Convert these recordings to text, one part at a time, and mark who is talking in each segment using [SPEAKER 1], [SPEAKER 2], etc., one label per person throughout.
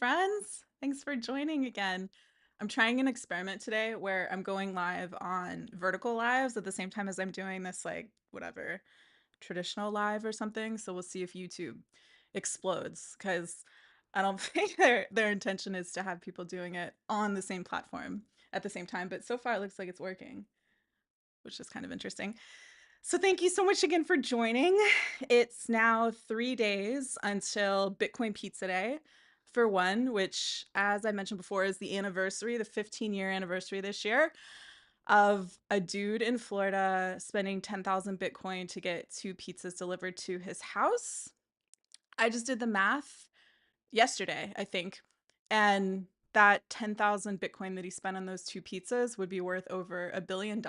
[SPEAKER 1] friends. Thanks for joining again. I'm trying an experiment today where I'm going live on vertical lives at the same time as I'm doing this, like, whatever, traditional live or something. So we'll see if YouTube explodes because I don't think their intention is to have people doing it on the same platform at the same time. But so far, it looks like it's working, which is kind of interesting. So thank you so much again for joining. It's now 3 days until Bitcoin Pizza Day, for one, which, as I mentioned before, is the anniversary, the 15-year anniversary this year of a dude in Florida spending 10,000 Bitcoin to get two pizzas delivered to his house. I just did the math yesterday, I think, and that 10,000 Bitcoin that he spent on those two pizzas would be worth over $1 billion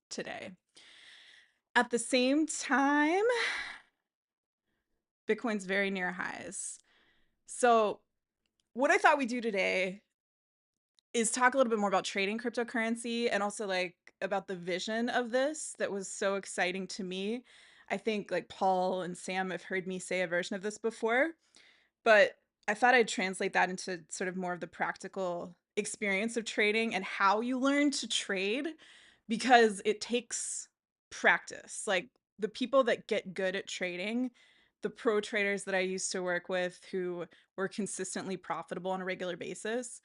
[SPEAKER 1] today. At the same time, Bitcoin's very near highs. So, what I thought we'd do today is talk a little bit more about trading cryptocurrency and also like about the vision of this that was so exciting to me. I think like Paul and Sam have heard me say a version of this before, but I thought I'd translate that into sort of more of the practical experience of trading and how you learn to trade because it takes practice. Like the people that get good at trading, the pro traders that I used to work with who were consistently profitable on a regular basis,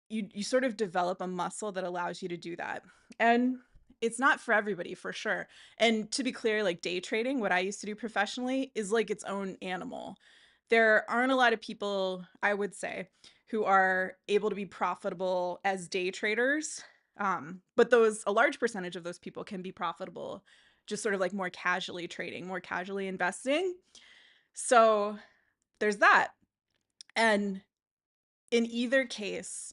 [SPEAKER 1] you sort of develop a muscle that allows you to do that. And it's not for everybody for sure. And to be clear, like day trading, what I used to do professionally is like its own animal. There aren't a lot of people, I would say, who are able to be profitable as day traders. But a large percentage of those people can be profitable just sort of like more casually trading, more casually investing. So there's that. And in either case,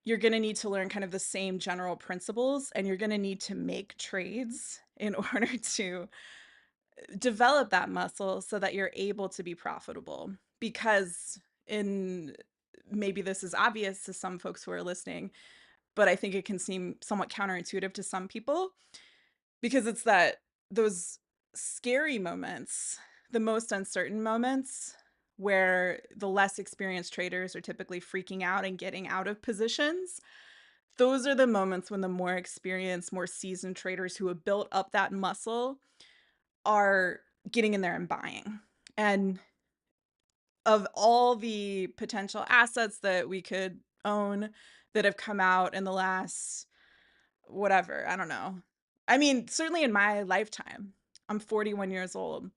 [SPEAKER 1] you're going to need to learn kind of the same general principles and you're going to need to make trades in order to develop that muscle so that you're able to be profitable. Because in maybe this is obvious to some folks who are listening, but I think it can seem somewhat counterintuitive to some people because it's that those scary moments, the most uncertain moments where the less experienced traders are typically freaking out and getting out of positions. Those are the moments when the more experienced, more seasoned traders who have built up that muscle are getting in there and buying. And of all the potential assets that we could own that have come out in the last, whatever, I don't know. I mean, certainly in my lifetime, I'm 41 years old.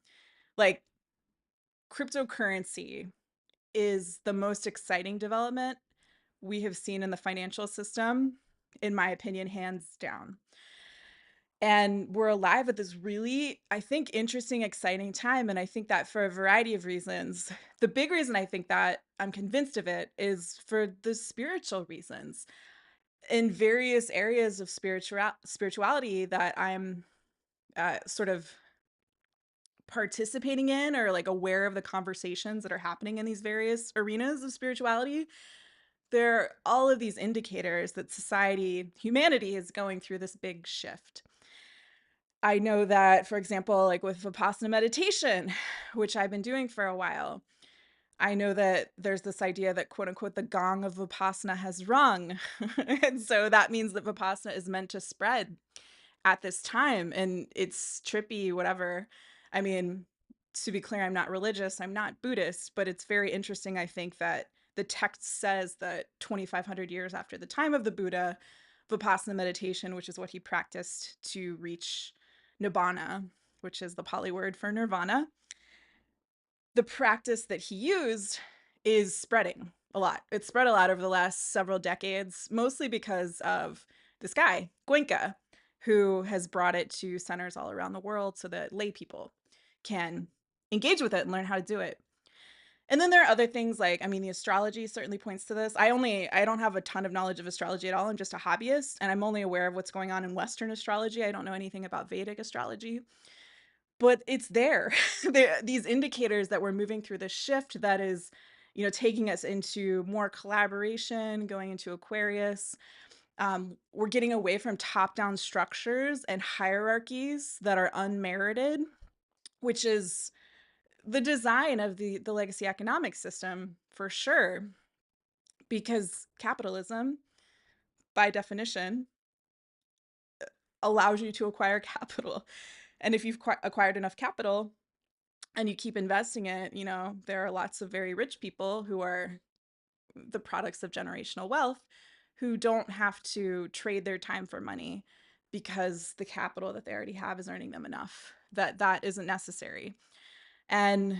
[SPEAKER 1] Like, cryptocurrency is the most exciting development we have seen in the financial system, in my opinion, hands down. And we're alive at this really, I think, interesting, exciting time. And I think that for a variety of reasons, the big reason I think that I'm convinced of it is for the spiritual reasons. In various areas of spirituality that I'm sort of participating in or like aware of the conversations that are happening in these various arenas of spirituality, there are all of these indicators that society, humanity is going through this big shift. I know that, for example, like with Vipassana meditation, which I've been doing for a while, I know that there's this idea that quote unquote the gong of Vipassana has rung. And so that means that Vipassana is meant to spread at this time. And it's trippy, whatever. I mean, to be clear, I'm not religious, I'm not Buddhist, but it's very interesting, I think, that the text says that 2,500 years after the time of the Buddha, Vipassana meditation, which is what he practiced to reach nibbana, which is the Pali word for nirvana, the practice that he used is spreading a lot. It's spread a lot over the last several decades, mostly because of this guy, Goenka, who has brought it to centers all around the world so that lay people can engage with it and learn how to do it. And then there are other things like, I mean, the astrology certainly points to this. I don't have a ton of knowledge of astrology at all. I'm just a hobbyist and I'm only aware of what's going on in Western astrology. I don't know anything about Vedic astrology, but it's there. These indicators that we're moving through this shift that is, taking us into more collaboration, going into Aquarius. We're getting away from top-down structures and hierarchies that are unmerited, which is the design of the legacy economic system for sure, because capitalism, by definition, allows you to acquire capital. And if you've acquired enough capital and you keep investing it, there are lots of very rich people who are the products of generational wealth who don't have to trade their time for money because the capital that they already have is earning them enough that isn't necessary. And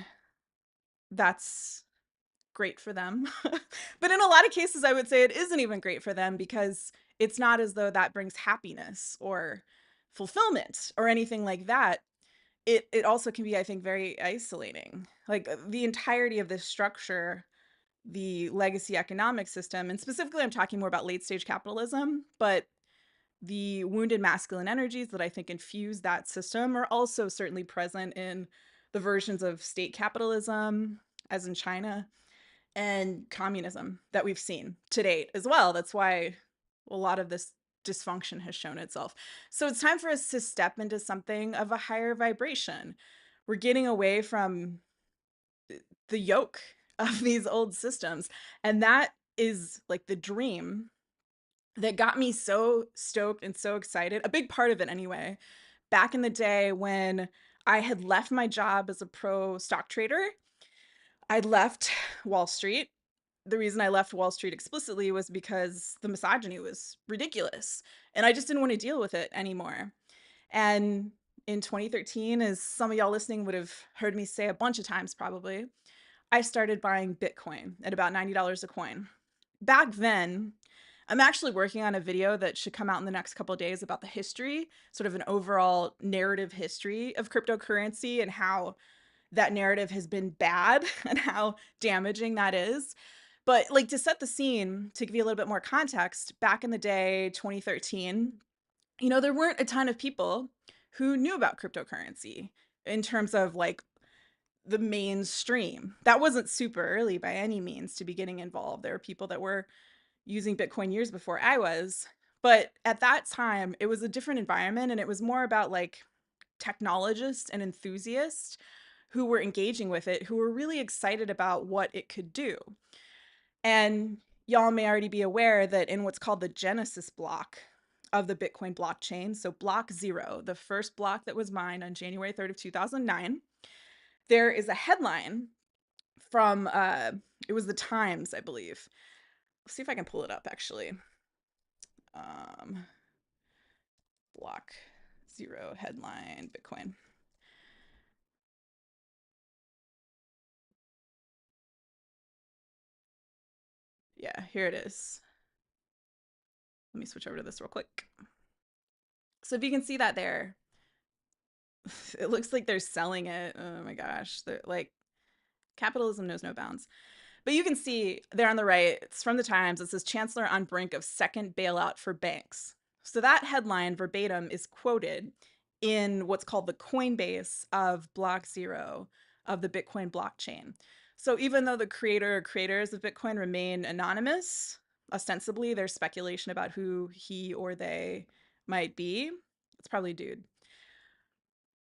[SPEAKER 1] that's great for them. But in a lot of cases, I would say it isn't even great for them because it's not as though that brings happiness or fulfillment or anything like that. It also can be, I think, very isolating. Like the entirety of this structure, the legacy economic system, and specifically I'm talking more about late stage capitalism, but the wounded masculine energies that I think infuse that system are also certainly present in the versions of state capitalism, as in China, and communism that we've seen to date as well. That's why a lot of this dysfunction has shown itself. So it's time for us to step into something of a higher vibration. We're getting away from the yoke of these old systems. And that is like the dream that got me so stoked and so excited. A big part of it, anyway, back in the day when I had left my job as a pro stock trader. I left Wall Street. The reason I left Wall Street explicitly was because the misogyny was ridiculous and I just didn't want to deal with it anymore. And in 2013, as some of y'all listening would have heard me say a bunch of times probably, I started buying Bitcoin at about $90 a coin. Back then, I'm actually working on a video that should come out in the next couple of days about the history, sort of an overall narrative history of cryptocurrency and how that narrative has been bad and how damaging that is. But like to set the scene, to give you a little bit more context, back in the day, 2013, there weren't a ton of people who knew about cryptocurrency in terms of like the mainstream. That wasn't super early by any means to be getting involved. There were people that were using Bitcoin years before I was. But at that time, it was a different environment and it was more about like technologists and enthusiasts who were engaging with it, who were really excited about what it could do. And y'all may already be aware that in what's called the Genesis block of the Bitcoin blockchain, so block 0, the first block that was mined on January 3rd of 2009, there is a headline from it was the Times, I believe. Let's see if I can pull it up actually. Block 0 headline Bitcoin. Yeah, here it is. Let me switch over to this real quick. So if you can see that there, it looks like they're selling it. Oh my gosh. They're like, capitalism knows no bounds. But you can see there on the right, it's from the Times. It says Chancellor on brink of second bailout for banks. So that headline verbatim is quoted in what's called the Coinbase of Block 0 of the Bitcoin blockchain. So even though the creators of Bitcoin remain anonymous, ostensibly there's speculation about who he or they might be. It's probably a dude.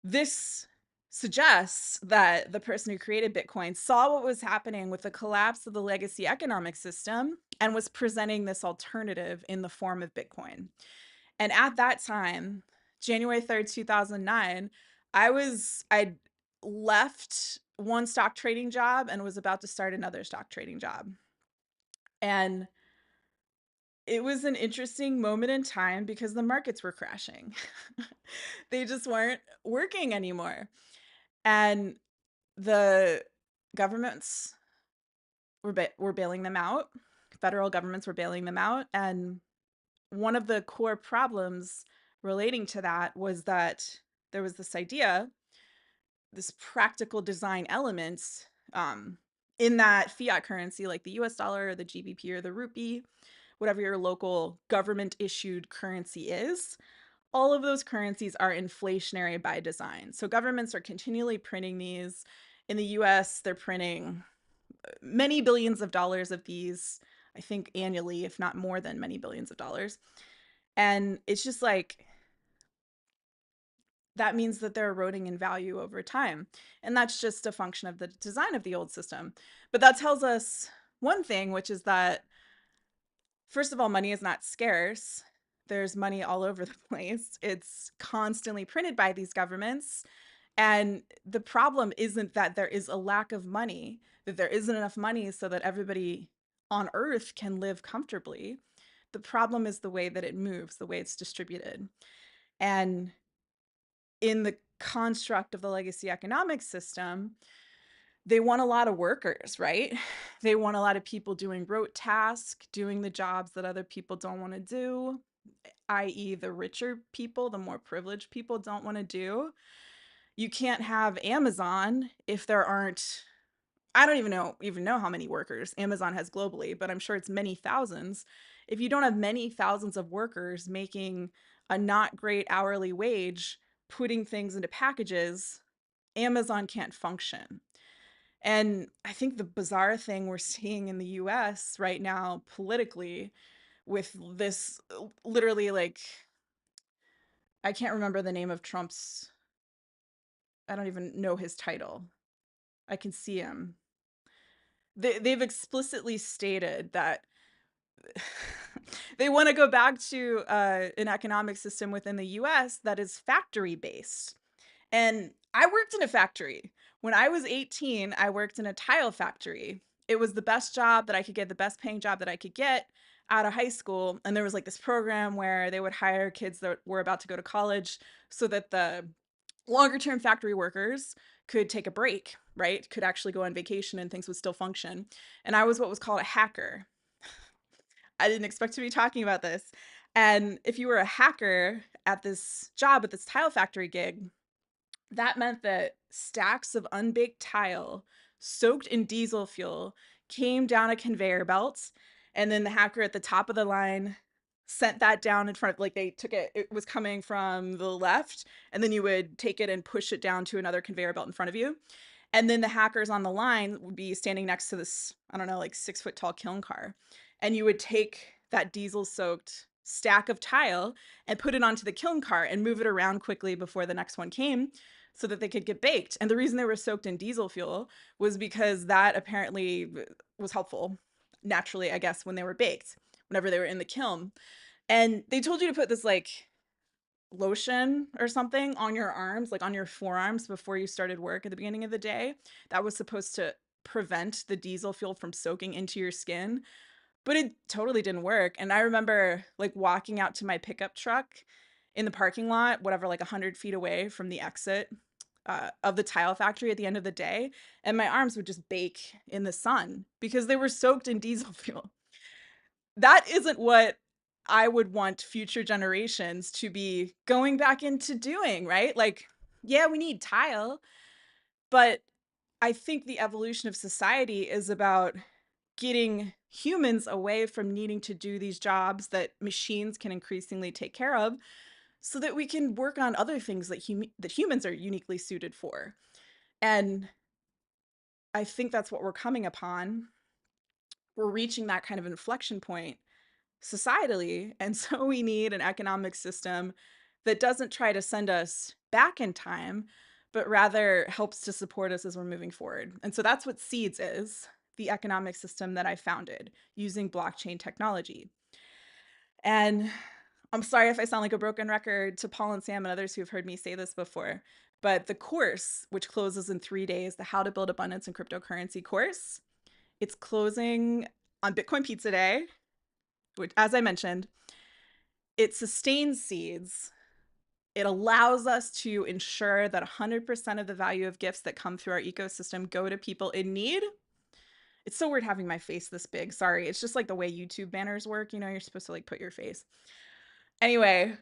[SPEAKER 1] This suggests that the person who created Bitcoin saw what was happening with the collapse of the legacy economic system and was presenting this alternative in the form of Bitcoin. And at that time, January 3rd, 2009, I'd left one stock trading job and was about to start another stock trading job. And it was an interesting moment in time because the markets were crashing. They just weren't working anymore. And the governments were bailing them out. Federal governments were bailing them out. And one of the core problems relating to that was that there was this idea, this practical design elements in that fiat currency, like the US dollar or the GBP or the rupee, whatever your local government issued currency is. All of those currencies are inflationary by design. So governments are continually printing these. In the US, they're printing many billions of dollars of these, I think annually, if not more than many billions of dollars. And it's just like, that means that they're eroding in value over time. And that's just a function of the design of the old system. But that tells us one thing, which is that, first of all, money is not scarce. There's money all over the place. It's constantly printed by these governments. And the problem isn't that there is a lack of money, that there isn't enough money so that everybody on earth can live comfortably. The problem is the way that it moves, the way it's distributed. And in the construct of the legacy economic system, they want a lot of workers, right? They want a lot of people doing rote tasks, doing the jobs that other people don't want to do, i.e., the richer people, the more privileged people don't want to do. You can't have Amazon if there aren't, I don't even know how many workers Amazon has globally, but I'm sure it's many thousands. If you don't have many thousands of workers making a not great hourly wage, putting things into packages, Amazon can't function. And I think the bizarre thing we're seeing in the US right now politically with this, literally, like, I can't remember the name of Trump's, I don't even know his title. I can see him. They've explicitly stated that they want to go back to an economic system within the US that is factory based. And I worked in a factory. When I was 18, I worked in a tile factory. It was the best job that I could get, the best paying job that I could get out of high school. And there was like this program where they would hire kids that were about to go to college so that the longer term factory workers could take a break, right? Could actually go on vacation and things would still function. And I was what was called a hacker. I didn't expect to be talking about this. And if you were a hacker at this job, at this tile factory gig, that meant that stacks of unbaked tile soaked in diesel fuel came down a conveyor belt, and then the hacker at the top of the line sent that down in front of, like, they took it, it was coming from the left, and then you would take it and push it down to another conveyor belt in front of you. And then the hackers on the line would be standing next to this, I don't know, like 6 foot tall kiln car. And you would take that diesel soaked stack of tile and put it onto the kiln car and move it around quickly before the next one came so that they could get baked. And the reason they were soaked in diesel fuel was because that apparently was helpful naturally, I guess, when they were baked, whenever they were in the kiln. And they told you to put this like lotion or something on your arms, like on your forearms before you started work at the beginning of the day. That was supposed to prevent the diesel fuel from soaking into your skin, but it totally didn't work. And I remember like walking out to my pickup truck in the parking lot, whatever, like 100 feet away from the exit of the tile factory at the end of the day, and my arms would just bake in the sun because they were soaked in diesel fuel. That isn't what I would want future generations to be going back into doing, right? Like, yeah, we need tile, but I think the evolution of society is about getting humans away from needing to do these jobs that machines can increasingly take care of so that we can work on other things that humans are uniquely suited for. And I think that's what we're coming upon. We're reaching that kind of inflection point societally. And so we need an economic system that doesn't try to send us back in time, but rather helps to support us as we're moving forward. And so that's what Seeds is, the economic system that I founded using blockchain technology. And I'm sorry if I sound like a broken record to Paul and Sam and others who have heard me say this before, but the course, which closes in 3 days, the How to Build Abundance in Cryptocurrency course, it's closing on Bitcoin Pizza Day, which, as I mentioned, it sustains Seeds. It allows us to ensure that 100% of the value of gifts that come through our ecosystem go to people in need. It's so weird having my face this big. Sorry. It's just like the way YouTube banners work. You know, you're supposed to like put your face. Anyway,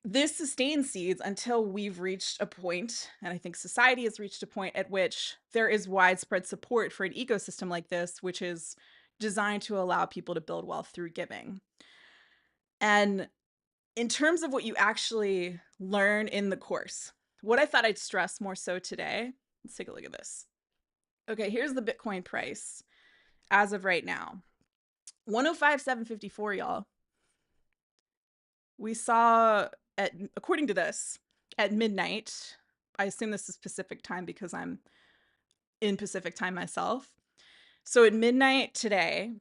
[SPEAKER 1] this sustains Seeds until we've reached a point, and I think society has reached a point at which there is widespread support for an ecosystem like this, which is designed to allow people to build wealth through giving. And in terms of what you actually learn in the course, what I thought I'd stress more so today, let's take a look at this. Okay, here's the Bitcoin price as of right now. 105,754, y'all. We saw according to this, at midnight, I assume this is Pacific time because I'm in Pacific time myself. So at midnight today,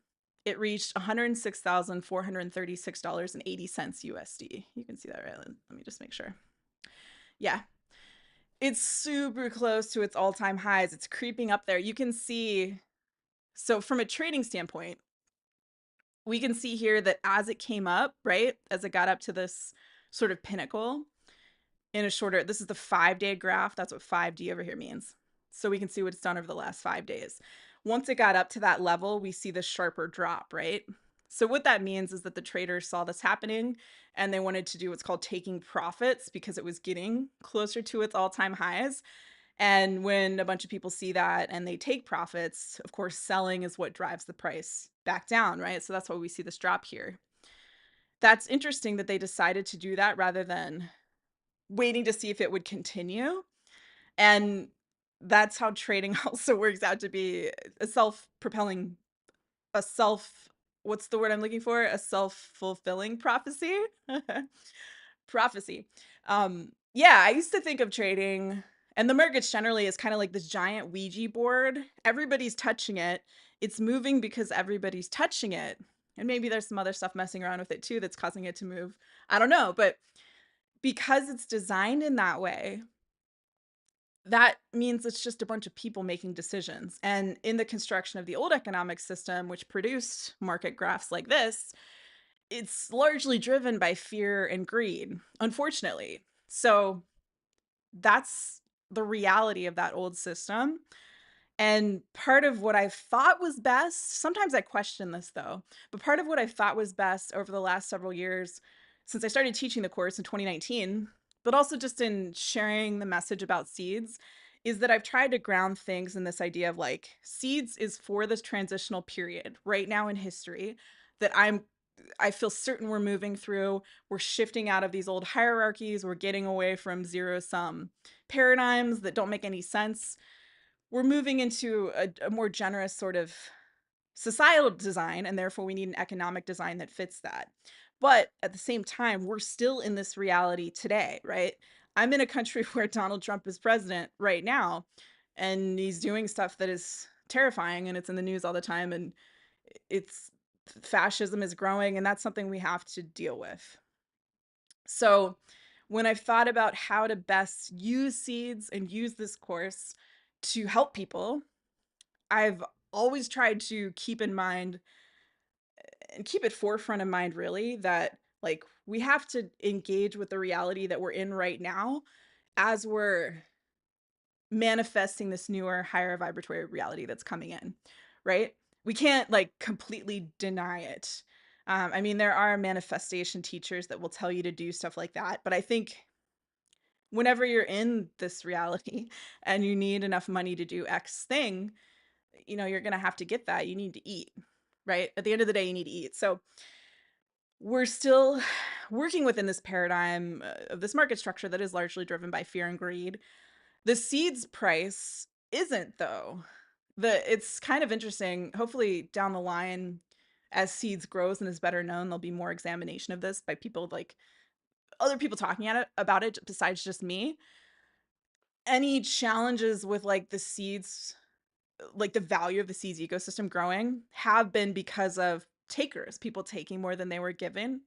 [SPEAKER 1] it reached $106,436.80 USD. You can see that, right? Let me just make sure. Yeah. It's super close to its all-time highs. It's creeping up there. You can see, so from a trading standpoint, we can see here that as it came up, right, as it got up to this sort of pinnacle in a shorter, this is the 5-day graph. That's what 5D over here means. So we can see what it's done over the last 5 days. Once it got up to that level, we see this sharper drop, right? So what that means is that the traders saw this happening and they wanted to do what's called taking profits because it was getting closer to its all-time highs. And when a bunch of people see that and they take profits, of course, selling is what drives the price back down, right? So that's why we see this drop here. That's interesting that they decided to do that rather than waiting to see if it would continue. And that's how trading also works out to be a self-propelling, a self, what's the word I'm looking for? A self-fulfilling prophecy. Prophecy. Yeah, I used to think of trading and the markets generally is kind of like this giant Ouija board. Everybody's touching it. It's moving because everybody's touching it. And maybe there's some other stuff messing around with it too that's causing it to move. I don't know, but because it's designed in that way, that means it's just a bunch of people making decisions. And in the construction of the old economic system, which produced market graphs like this, it's largely driven by fear and greed, unfortunately. So that's the reality of that old system. And part of what I thought was best, sometimes I question this though, but part of what I thought was best over the last several years, since I started teaching the course in 2019, but also just in sharing the message about seeds, is that I've tried to ground things in this idea of like seeds is for this transitional period right now in history that I feel certain we're moving through. We're shifting out of these old hierarchies. We're getting away from zero sum paradigms that don't make any sense. We're moving into a more generous sort of societal design, and therefore we need an economic design that fits that. But at the same time, we're still in this reality today, right? I'm in a country where Donald Trump is president right now, and he's doing stuff that is terrifying, and it's in the news all the time, and it's fascism is growing, and that's something we have to deal with. So when I've thought about how to best use seeds and use this course to help people, I've always tried to keep in mind and keep it forefront of mind really that like we have to engage with the reality that we're in right now as we're manifesting this newer higher vibratory reality that's coming in, right? We can't like completely deny it. I mean, there are manifestation teachers that will tell you to do stuff like that, but I think whenever you're in this reality and you need enough money to do X thing, you know, you're going to have to get that. You need to eat, right? At the end of the day, you need to eat. So we're still working within this paradigm of this market structure that is largely driven by fear and greed. The seeds price isn't though. It's kind of interesting. Hopefully down the line, as seeds grows and is better known, there'll be more examination of this by people like other people talking about it besides just me. Any challenges with like the seeds, like the value of the seeds ecosystem growing have been because of takers, people taking more than they were given.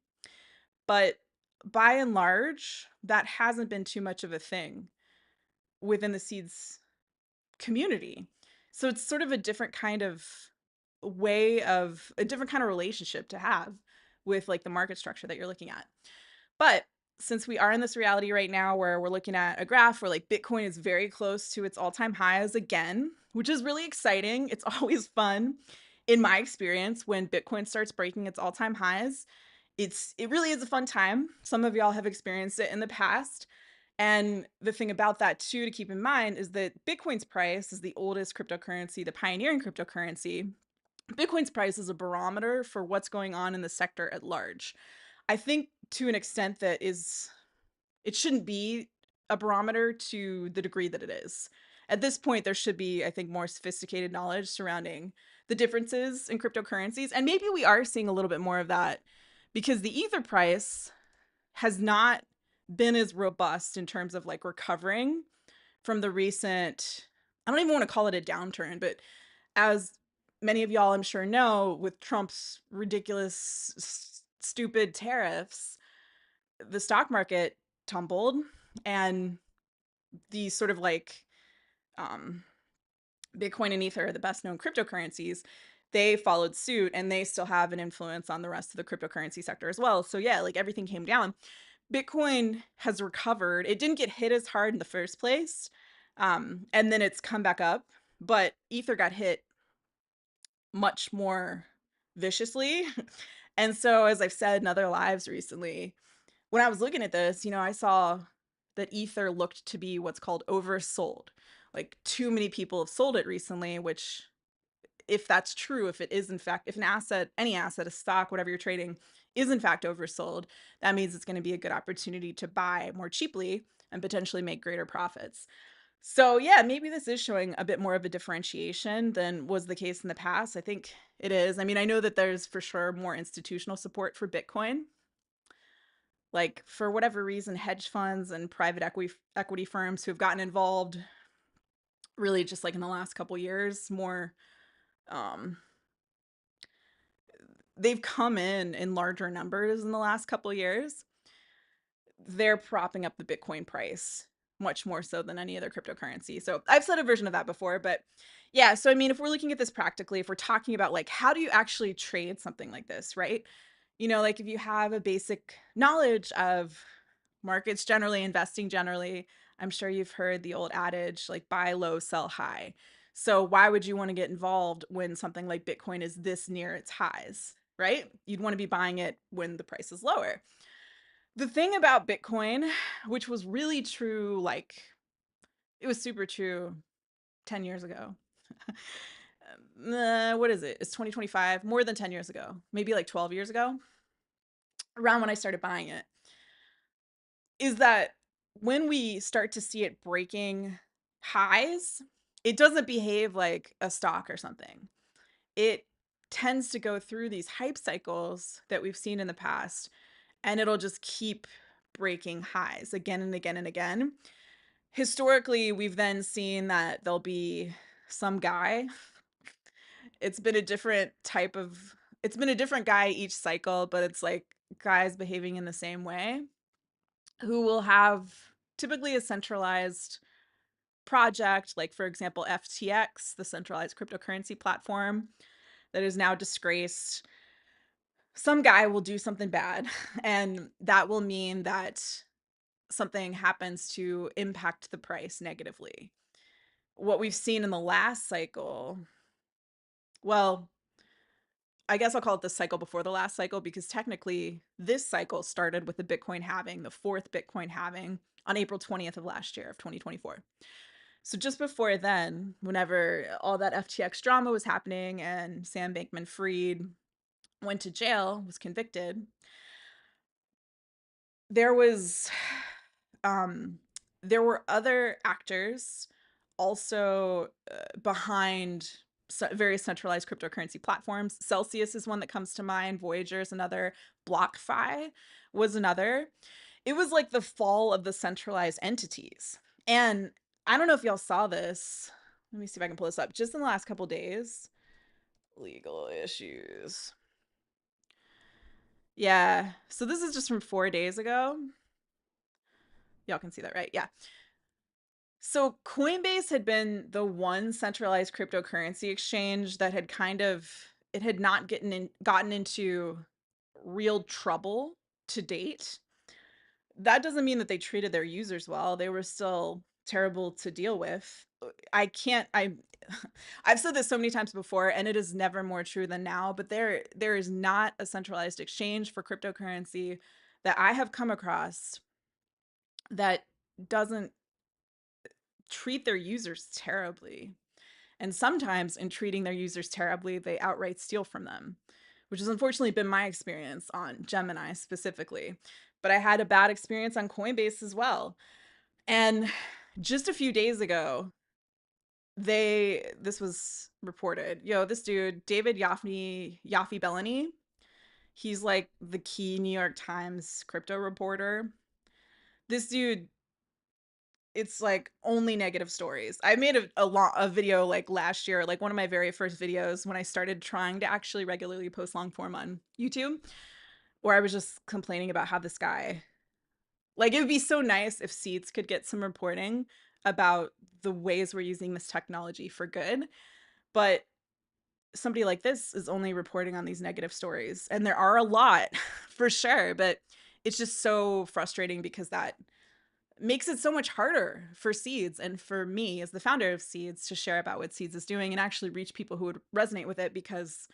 [SPEAKER 1] But by and large, that hasn't been too much of a thing within the seeds community. So it's sort of a different kind of way of a different kind of relationship to have with like the market structure that you're looking at. But since we are in this reality right now where we're looking at a graph where like Bitcoin is very close to its all-time highs again, which is really exciting. It's always fun in my experience when Bitcoin starts breaking its all-time highs. It really is a fun time. Some of y'all have experienced it in the past. And the thing about that too to keep in mind is that Bitcoin's price is the oldest cryptocurrency, the pioneering cryptocurrency. Bitcoin's price is a barometer for what's going on in the sector at large. I think to an extent that is it shouldn't be a barometer to the degree that it is. At this point, there should be, I think, more sophisticated knowledge surrounding the differences in cryptocurrencies. And maybe we are seeing a little bit more of that because the Ether price has not been as robust in terms of like recovering from the recent, I don't even want to call it a downturn, but as many of y'all I'm sure know, with Trump's ridiculous stupid tariffs, the stock market tumbled, and these sort of like um Bitcoin and Ether are the best known cryptocurrencies. They followed suit, and they still have an influence on the rest of the cryptocurrency sector as well. So yeah, like everything came down. Bitcoin has recovered. It didn't get hit as hard in the first place. And then it's come back up, but Ether got hit much more viciously. And so, as I've said in other lives recently, when I was looking at this, I saw that Ether looked to be what's called oversold. Like, too many people have sold it recently, which, if that's true, if it is in fact, if an asset, any asset, a stock, whatever you're trading, is in fact oversold, that means it's going to be a good opportunity to buy more cheaply and potentially make greater profits. So yeah, maybe this is showing a bit more of a differentiation than was the case in the past. I think it is. I mean, I know that there's for sure more institutional support for Bitcoin. Like, for whatever reason, hedge funds and private equity firms who have gotten involved really just like in the last couple years, more um they've come in larger numbers in the last couple years. They're propping up the Bitcoin price much more so than any other cryptocurrency. So I've said a version of that before, but yeah. So I mean, if we're looking at this practically, if we're talking about like how do you actually trade something like this, right? Like if you have a basic knowledge of markets generally, investing generally, I'm sure you've heard the old adage like buy low, sell high. So why would you want to get involved when something like Bitcoin is this near its highs, right? You'd want to be buying it when the price is lower. The thing about Bitcoin, which was really true, like it was super true 10 years ago. What is it? It's 2025, more than 10 years ago, maybe like 12 years ago, around when I started buying it, is that when we start to see it breaking highs, it doesn't behave like a stock or something. It tends to go through these hype cycles that we've seen in the past, and it'll just keep breaking highs again and again and again. Historically, we've then seen that there'll be some guy. It's been a different type of, it's been a different guy each cycle, but it's like guys behaving in the same way who will have typically a centralized project, like for example, FTX, the centralized cryptocurrency platform that is now disgraced. Some guy will do something bad, and that will mean that something happens to impact the price negatively. What we've seen in the last cycle, well, I guess I'll call it the cycle before the last cycle, because technically this cycle started with the Bitcoin halving, the fourth Bitcoin halving on April 20th of last year of 2024. So just before then, whenever all that FTX drama was happening and Sam Bankman-Fried went to jail, was convicted, there was um there were other actors also behind various centralized cryptocurrency platforms. Celsius is one that comes to mind. Voyager is another. BlockFi was another. It was like the fall of the centralized entities. And I don't know if y'all saw this. Let me see if I can pull this up. Just in the last couple days, legal issues. Yeah. So this is just from 4 days ago. Y'all can see that, right? Yeah. So Coinbase had been the one centralized cryptocurrency exchange that had it had not gotten into real trouble to date. That doesn't mean that they treated their users well. They were still terrible to deal with. I can't I I've said this so many times before, and it is never more true than now, but there is not a centralized exchange for cryptocurrency that I have come across that doesn't treat their users terribly. And sometimes in treating their users terribly, they outright steal from them, which has unfortunately been my experience on Gemini specifically. But I had a bad experience on Coinbase as well. And just a few days ago, this was reported. This dude, David Yaffe Bellany, he's like the key New York Times crypto reporter. This dude it's like only negative stories. I made a video like last year, like one of my very first videos when I started trying to actually regularly post long form on YouTube, where I was just complaining about how this guy, like, it would be so nice if Seeds could get some reporting about the ways we're using this technology for good. But somebody like this is only reporting on these negative stories. And there are a lot for sure. But it's just so frustrating because that makes it so much harder for Seeds and for me as the founder of Seeds to share about what Seeds is doing and actually reach people who would resonate with it, because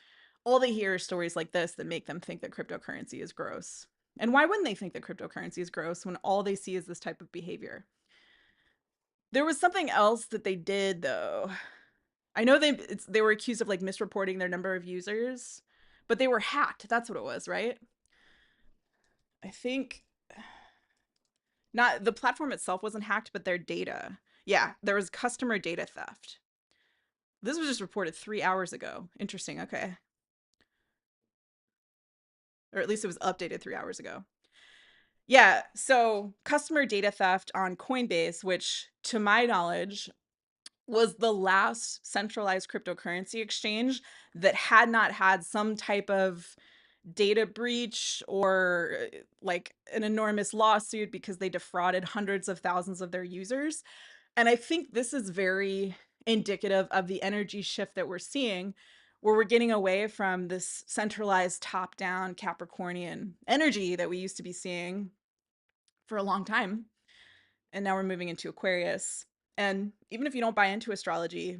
[SPEAKER 1] all they hear are stories like this that make them think that cryptocurrency is gross. And why wouldn't they think that cryptocurrency is gross when all they see is this type of behavior? There was something else that they did though. I know they were accused of like misreporting their number of users, but they were hacked. That's what it was, right? I think not the platform itself wasn't hacked, but their data. Yeah, there was customer data theft. This was just reported 3 hours ago. Interesting. Okay. Or at least it was updated 3 hours ago. Yeah. So customer data theft on Coinbase, which to my knowledge was the last centralized cryptocurrency exchange that had not had some type of data breach or like an enormous lawsuit because they defrauded hundreds of thousands of their users. And I think this is very indicative of the energy shift that we're seeing, where we're getting away from this centralized top down Capricornian energy that we used to be seeing for a long time. And now we're moving into Aquarius. And even if you don't buy into astrology,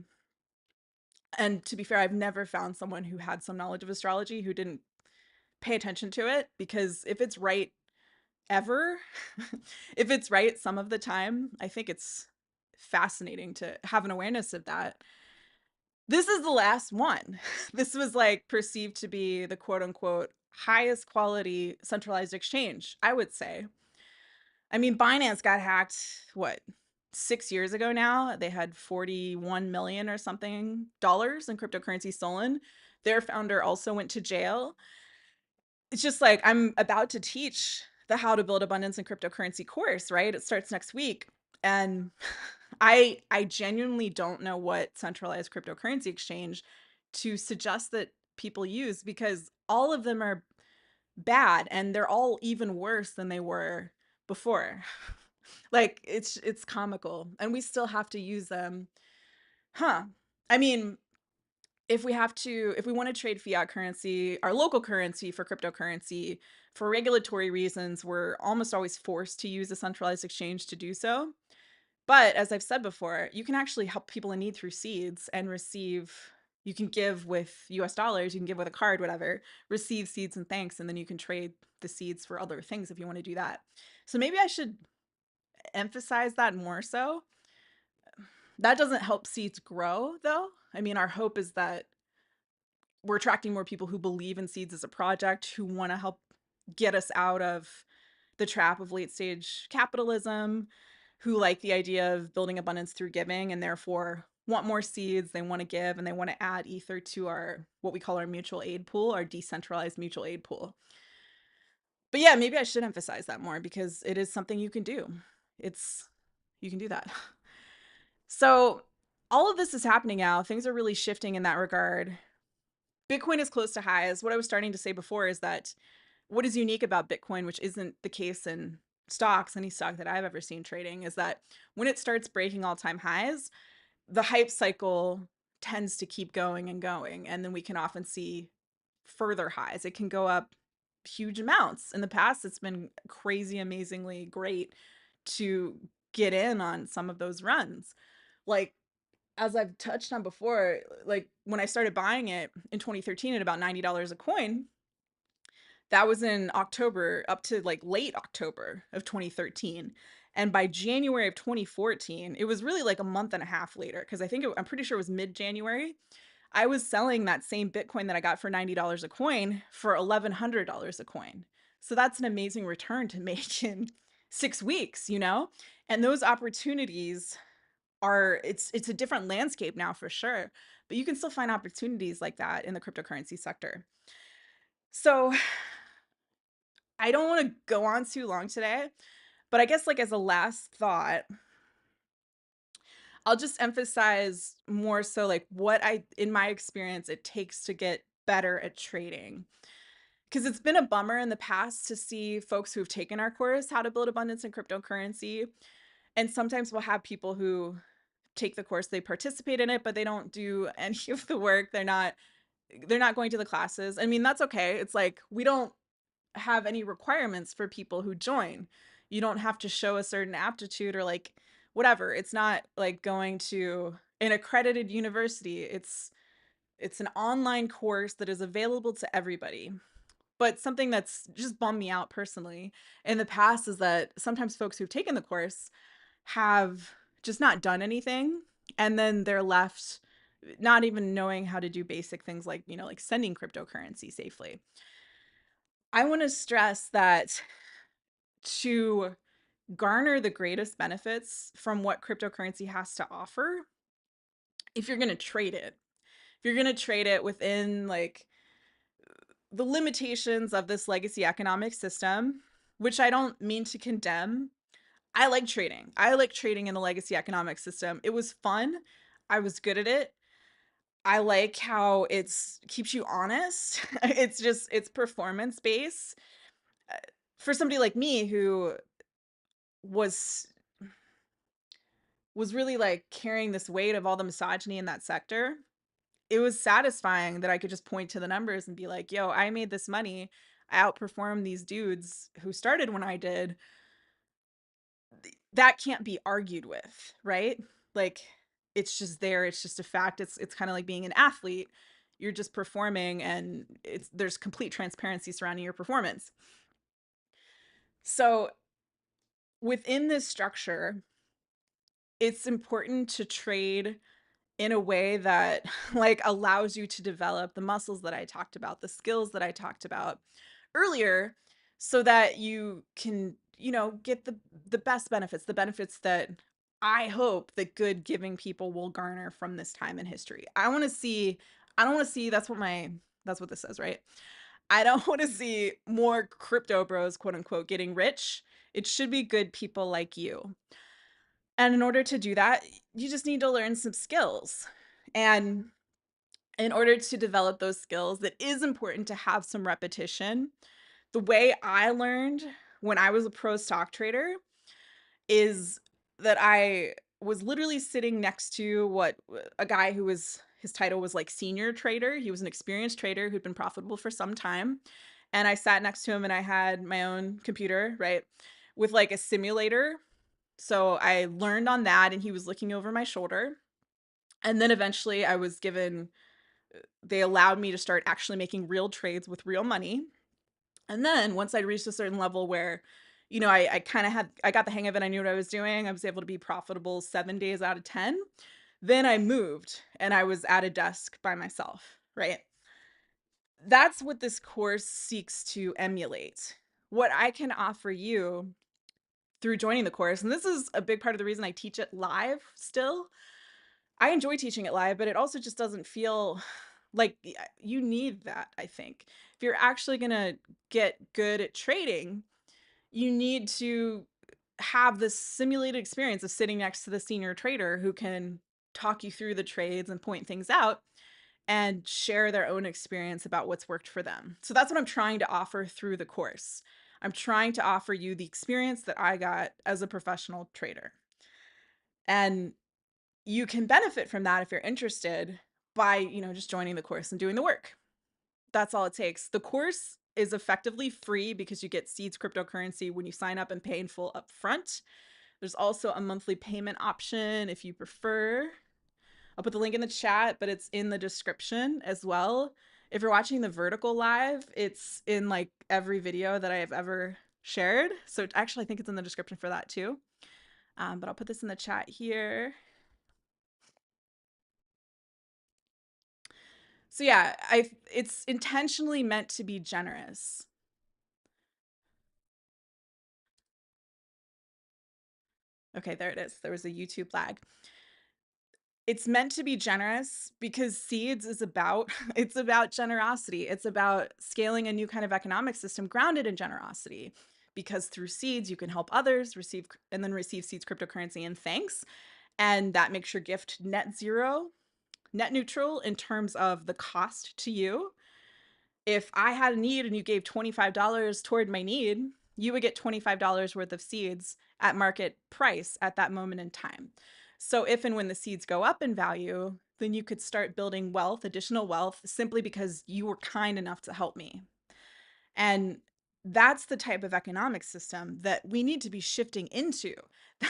[SPEAKER 1] and to be fair, I've never found someone who had some knowledge of astrology who didn't pay attention to it, because if it's right ever, if it's right some of the time, I think it's fascinating to have an awareness of that. This is the last one. This was like perceived to be the quote unquote highest quality centralized exchange, I would say. I mean, Binance got hacked, what, 6 years ago now? They had 41 million or something dollars in cryptocurrency stolen. Their founder also went to jail. It's just like I'm about to teach the How to Build Abundance in Cryptocurrency course, right? It starts next week. And I genuinely don't know what centralized cryptocurrency exchange to suggest that people use, because all of them are bad and they're all even worse than they were before. Like it's comical and we still have to use them. Huh. I mean, if we want to trade fiat currency, our local currency, for cryptocurrency, for regulatory reasons, we're almost always forced to use a centralized exchange to do so. But as I've said before, you can actually help people in need through Seeds and receive, you can give with US dollars, you can give with a card, whatever, receive Seeds and thanks, and then you can trade the Seeds for other things if you want to do that. So maybe I should emphasize that more so. That doesn't help Seeds grow though. I mean, our hope is that we're attracting more people who believe in Seeds as a project, who want to help get us out of the trap of late stage capitalism, who like the idea of building abundance through giving and therefore want more Seeds, they want to give, and they want to add ether to our what we call our mutual aid pool, our decentralized mutual aid pool. But yeah, maybe I should emphasize that more because it is something you can do. It's you can do that. So all of this is happening now. Things are really shifting in that regard. Bitcoin is close to highs. What I was starting to say before is that what is unique about Bitcoin, which isn't the case in stocks, any stock that I've ever seen trading, is that when it starts breaking all-time highs, the hype cycle tends to keep going and going. And then we can often see further highs. It can go up huge amounts. In the past, it's been crazy, amazingly great to get in on some of those runs. Like, as I've touched on before, like when I started buying it in 2013 at about $90 a coin, that was in October, up to like late October of 2013. And by January of 2014, it was really like a month and a half later, because I'm pretty sure it was mid-January. I was selling that same Bitcoin that I got for $90 a coin for $1,100 a coin. So that's an amazing return to make in 6 weeks, you know? And those opportunities are, it's a different landscape now for sure, but you can still find opportunities like that in the cryptocurrency sector. So I don't want to go on too long today, but I guess like as a last thought, I'll just emphasize more so like what in my experience, it takes to get better at trading. Because it's been a bummer in the past to see folks who've taken our course, How to Build Abundance in Cryptocurrency. And sometimes we'll have people who take the course, they participate in it, but they don't do any of the work. They're not going to the classes. I mean, that's okay. It's like we don't have any requirements for people who join. You don't have to show a certain aptitude or like whatever. It's not like going to an accredited university. It's an online course that is available to everybody. But something that's just bummed me out personally in the past is that sometimes folks who've taken the course have just not done anything, and then they're left not even knowing how to do basic things like, like sending cryptocurrency safely. I want to stress that to garner the greatest benefits from what cryptocurrency has to offer, if you're going to trade it, if you're going to trade it within like the limitations of this legacy economic system, which I don't mean to condemn. I like trading. I like trading in the legacy economic system. It was fun. I was good at it. I like how it's keeps you honest. It's performance based. For somebody like me who was was really like carrying this weight of all the misogyny in that sector, it was satisfying that I could just point to the numbers and be like, yo, I made this money. I outperformed these dudes who started when I did. That can't be argued with, right? Like it's just there, it's just a fact. It's kind of like being an athlete. You're just performing and there's complete transparency surrounding your performance. So within this structure, it's important to trade in a way that like allows you to develop the muscles that I talked about, the skills that I talked about earlier, so that you can, get the best benefits, the benefits that I hope that good giving people will garner from this time in history. I don't want to see that's what this says, right? I don't want to see more crypto bros, quote unquote, getting rich. It should be good people like you. And in order to do that, you just need to learn some skills. And in order to develop those skills, it is important to have some repetition. The way I learned when I was a pro stock trader is that I was literally sitting next to a guy who was his title was like senior trader. He was an experienced trader who'd been profitable for some time. And I sat next to him and I had my own computer, right, with like a simulator. So I learned on that and he was looking over my shoulder. And then eventually they allowed me to start actually making real trades with real money. And then once I reached a certain level where, I kind of I got the hang of it. I knew what I was doing. I was able to be profitable 7 days out of 10. Then I moved and I was at a desk by myself, right? That's what this course seeks to emulate. What I can offer you through joining the course, and this is a big part of the reason I teach it live still. I enjoy teaching it live, but it also just doesn't feel like you need that, I think. If you're actually going to get good at trading, you need to have this simulated experience of sitting next to the senior trader who can talk you through the trades and point things out and share their own experience about what's worked for them. So that's what I'm trying to offer through the course. I'm trying to offer you the experience that I got as a professional trader. And you can benefit from that if you're interested by, just joining the course and doing the work. That's all it takes. The course is effectively free because you get Seeds cryptocurrency when you sign up and pay in full upfront. There's also a monthly payment option if you prefer. I'll put the link in the chat, but it's in the description as well. If you're watching the vertical live, it's in like every video that I have ever shared. So actually, I think it's in the description for that too. But I'll put this in the chat here. So yeah, it's intentionally meant to be generous. Okay, there it is. There was a YouTube lag. It's meant to be generous because Seeds is about it's about generosity. It's about scaling a new kind of economic system grounded in generosity. Because through Seeds you can help others receive Seeds cryptocurrency in thanks. And that makes your gift net zero, net neutral in terms of the cost to you. If I had a need and you gave $25 toward my need, you would get $25 worth of seeds at market price at that moment in time. So if and when the seeds go up in value, then you could start building wealth, additional wealth, simply because you were kind enough to help me. And that's the type of economic system that we need to be shifting into.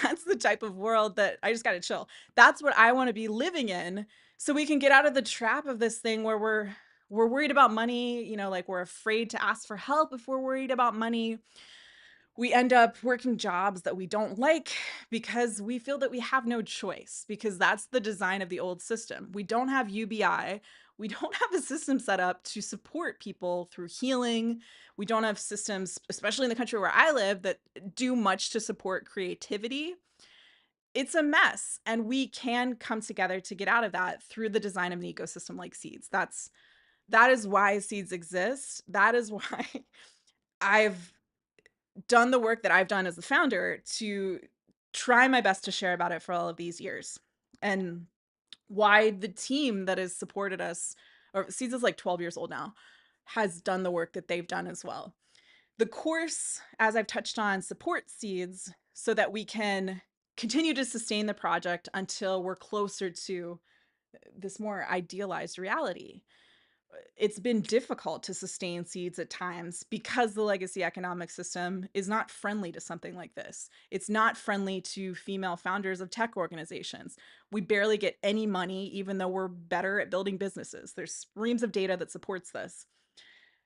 [SPEAKER 1] That's the type of world that I just got to chill. That's what I want to be living in, so we can get out of the trap of this thing where we're worried about money, like we're afraid to ask for help if we're worried about money. We end up working jobs that we don't like because we feel that we have no choice, because that's the design of the old system. We don't have UBI. We don't have a system set up to support people through healing. We don't have systems, especially in the country where I live, that do much to support creativity. It's a mess, and we can come together to get out of that through the design of an ecosystem like seeds. That is why seeds exist. That is why I've done the work that I've done as a founder to try my best to share about it for all of these years. And why the team that has supported us, or Seeds is like 12 years old now, has done the work that they've done as well. The course, as I've touched on, supports Seeds so that we can continue to sustain the project until we're closer to this more idealized reality. It's been difficult to sustain Seeds at times because the legacy economic system is not friendly to something like this. It's not friendly to female founders of tech organizations. We barely get any money, even though we're better at building businesses. There's reams of data that supports this.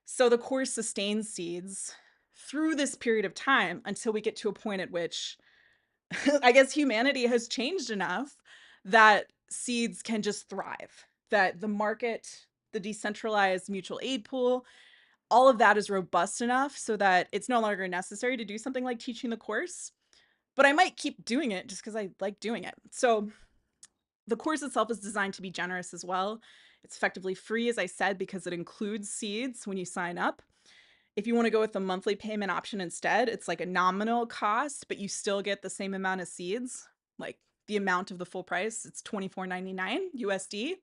[SPEAKER 1] So the course sustains Seeds through this period of time until we get to a point at which I guess humanity has changed enough that Seeds can just thrive, that the market, the decentralized mutual aid pool, all of that is robust enough so that it's no longer necessary to do something like teaching the course. But I might keep doing it just because I like doing it. So the course itself is designed to be generous as well. It's effectively free, as I said, because it includes Seeds when you sign up. If you want to go with the monthly payment option instead, it's like a nominal cost, but you still get the same amount of seeds, like the amount of the full price. It's $24.99 USD.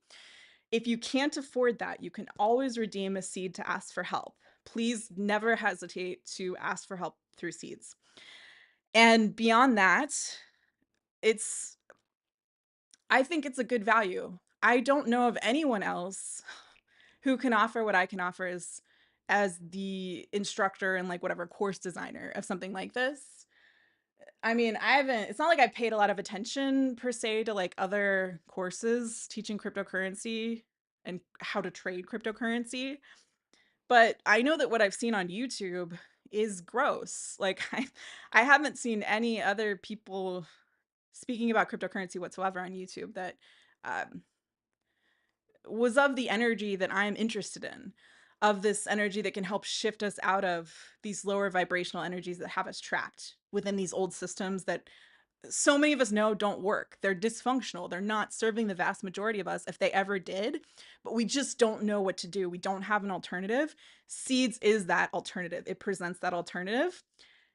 [SPEAKER 1] If you can't afford that, you can always redeem a seed to ask for help. Please never hesitate to ask for help through Seeds. And beyond that, it's I think it's a good value. I don't know of anyone else who can offer what I can offer as the instructor and like whatever course designer of something like this. I mean, I haven't, it's not like I've paid a lot of attention per se to like other courses teaching cryptocurrency and how to trade cryptocurrency, but I know that what I've seen on YouTube is gross. Like I haven't seen any other people speaking about cryptocurrency whatsoever on YouTube that um, was of the energy that I'm interested in, of this energy that can help shift us out of these lower vibrational energies that have us trapped within these old systems that so many of us know don't work. They're dysfunctional. They're not serving the vast majority of us if they ever did, but we just don't know what to do. We don't have an alternative. Seeds is that alternative. It presents that alternative.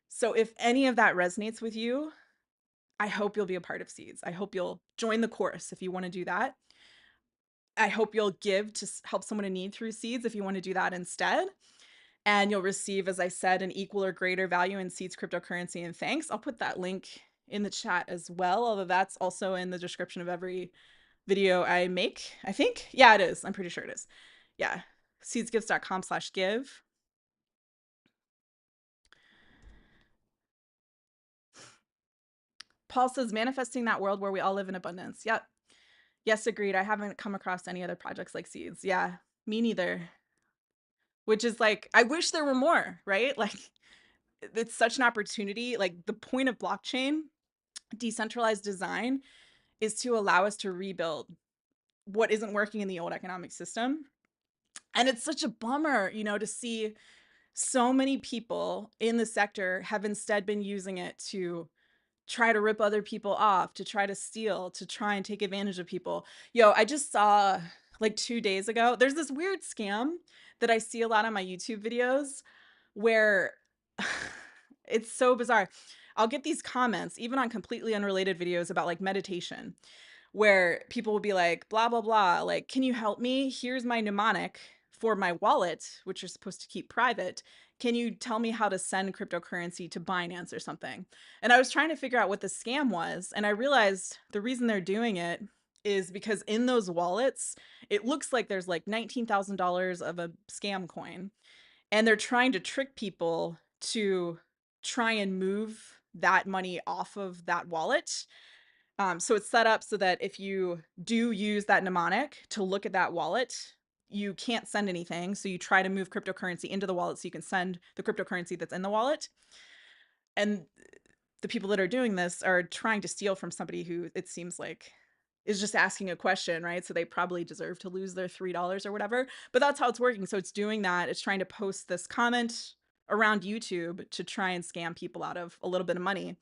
[SPEAKER 1] So if any of that resonates with you, I hope you'll be a part of Seeds. I hope you'll join the course if you want to do that. I hope you'll give to help someone in need through Seeds if you want to do that instead. And you'll receive, as I said, an equal or greater value in Seeds cryptocurrency and thanks. I'll put that link in the chat as well, although that's also in the description of every video I make, I think. Yeah, it is. I'm pretty sure it is. Yeah. Seedsgifts.com/give. Paul says, manifesting that world where we all live in abundance. Yep. Yes, agreed. I haven't come across any other projects like Seeds. Yeah, me neither. Which is like, I wish there were more, right? Like, it's such an opportunity. Like, the point of blockchain, decentralized design, is to allow us to rebuild what isn't working in the old economic system. And it's such a bummer, to see so many people in the sector have instead been using it to try to rip other people off, to try to steal, to try and take advantage of people. Yo, I just saw like 2 days ago, there's this weird scam that I see a lot on my YouTube videos where it's so bizarre. I'll get these comments, even on completely unrelated videos about like meditation, where people will be like, blah, blah, blah, like, can you help me? Here's my mnemonic for my wallet, which you're supposed to keep private. Can you tell me how to send cryptocurrency to Binance or something? And I was trying to figure out what the scam was. And I realized the reason they're doing it is because in those wallets, it looks like there's like $19,000 of a scam coin. And they're trying to trick people to try and move that money off of that wallet. So it's set up so that if you do use that mnemonic to look at that wallet, you can't send anything. So you try to move cryptocurrency into the wallet so you can send the cryptocurrency that's in the wallet. And the people that are doing this are trying to steal from somebody who it seems like is just asking a question, right? So they probably deserve to lose their $3 or whatever. But that's how it's working. So it's doing that. It's trying to post this comment around YouTube to try and scam people out of a little bit of money.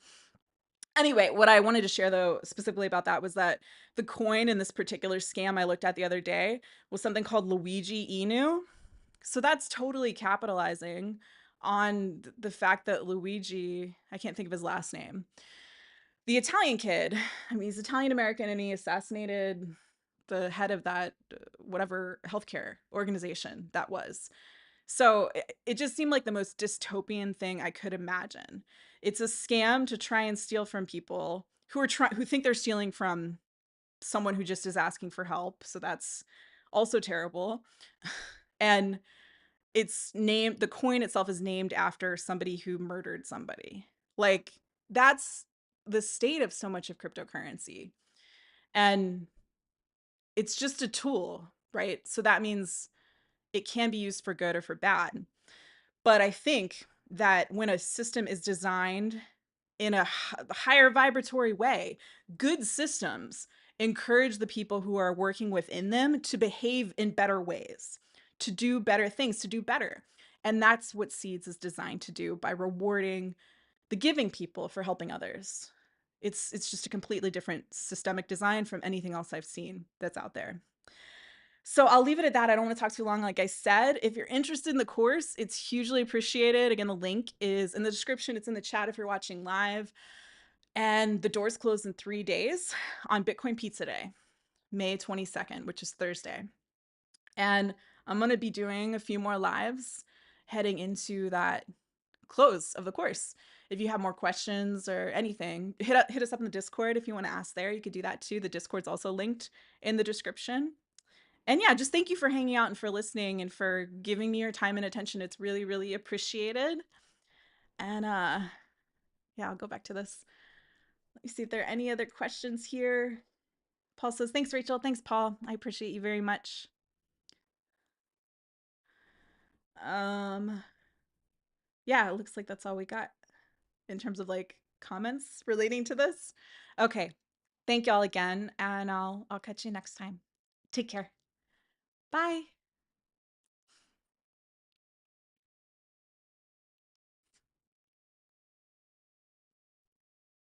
[SPEAKER 1] Anyway, what I wanted to share though specifically about that was that the coin in this particular scam I looked at the other day was something called Luigi Inu. So that's totally capitalizing on the fact that Luigi, I can't think of his last name, the Italian kid, I mean, he's Italian American and he assassinated the head of that whatever healthcare organization that was. So it just seemed like the most dystopian thing I could imagine. It's a scam to try and steal from people who think they're stealing from someone who just is asking for help. So that's also terrible. And the coin itself is named after somebody who murdered somebody. Like that's the state of so much of cryptocurrency. And it's just a tool, right? So that means it can be used for good or for bad. But I think that when a system is designed in a higher vibratory way, good systems encourage the people who are working within them to behave in better ways, to do better things, to do better. And that's what Seeds is designed to do by rewarding the giving people for helping others. It's just a completely different systemic design from anything else I've seen that's out there. So I'll leave it at that. I don't want to talk too long. Like I said, if you're interested in the course, it's hugely appreciated. Again, the link is in the description. It's in the chat if you're watching live. And the doors close in 3 days on Bitcoin Pizza Day, May 22nd, which is Thursday. And I'm going to be doing a few more lives heading into that close of the course. If you have more questions or anything, hit us up in the Discord if you want to ask there. You could do that too. The Discord's also linked in the description. And yeah, just thank you for hanging out and for listening and for giving me your time and attention. It's really, really appreciated. And yeah, I'll go back to this. Let me see if there are any other questions here. Paul says, thanks, Rachel. Thanks, Paul. I appreciate you very much. Yeah, it looks like that's all we got in terms of like comments relating to this. Okay. Thank y'all again, and I'll catch you next time. Take care. Bye.